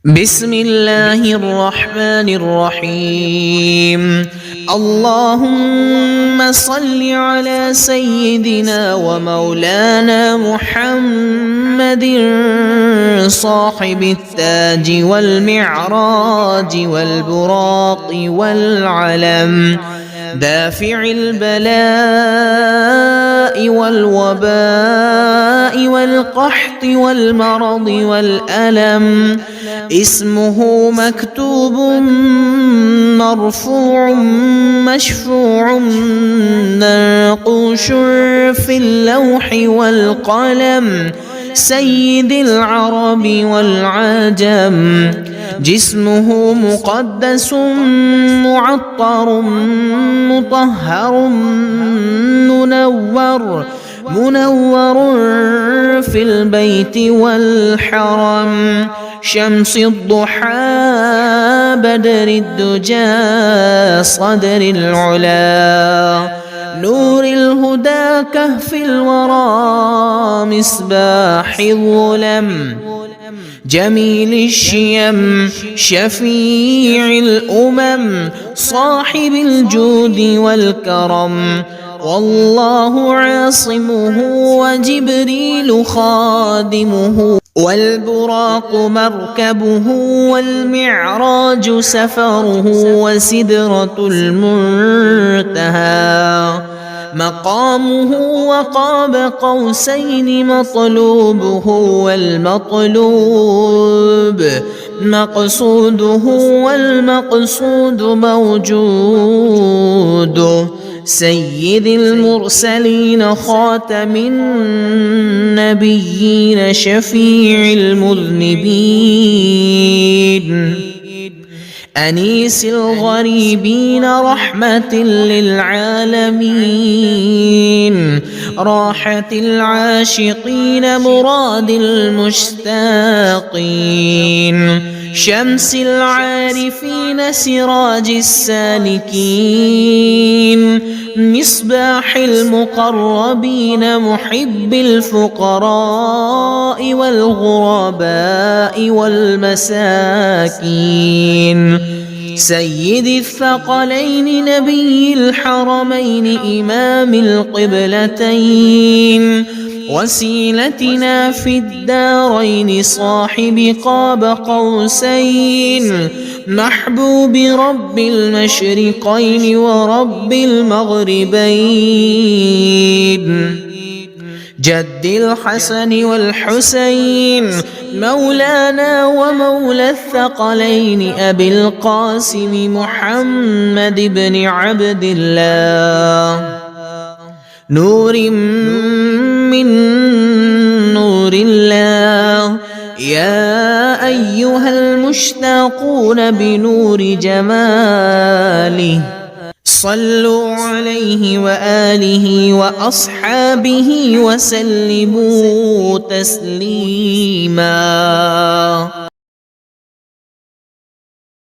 بسم الله الرحمن الرحيم. اللهم صل على سيدنا ومولانا محمد صاحب التاج والمعراج والبراق والعلم، دافع البلاء والوباء والقحط والمرض والألم، اسمه مكتوب مرفوع مشفوع منقوش في اللوح والقلم، سيد العرب والعجم، جسمه مقدس معطر مطهر منور في البيت والحرم، شمس الضحى بدر الدجى صدر العلا، نور الهدى كهف الورى مصباح الظلم، جميل الشيم شفيع الأمم، صاحب الجود والكرم، والله عاصمه وجبريل خادمه، والبراق مركبه والمعراج سفره، وسدرة المنتهى مقامه، وقاب قوسين مطلوبه، والمطلوب مقصوده، والمقصود موجود، سيد المرسلين خاتم النبيين شفيع المذنبين، أنيس الغريبين رحمة للعالمين، راحة العاشقين مراد المشتاقين، شمس العارفين سراج السالكين، مصباح المقربين محب الفقراء والغرباء والمساكين، سيد الثقلين نبي الحرمين إمام القبلتين، وسيلتنا في الدارين صاحب قاب قوسين، محبوب رب المشرقين ورب المغربين، جد الحسن والحسين مولانا ومولى الثقلين أبي القاسم محمد بن عبد الله، نور من نور الله، يا أيها المشتاقون بنور جماله، صلوا عليه وآله وأصحابه وسلموا تسليما.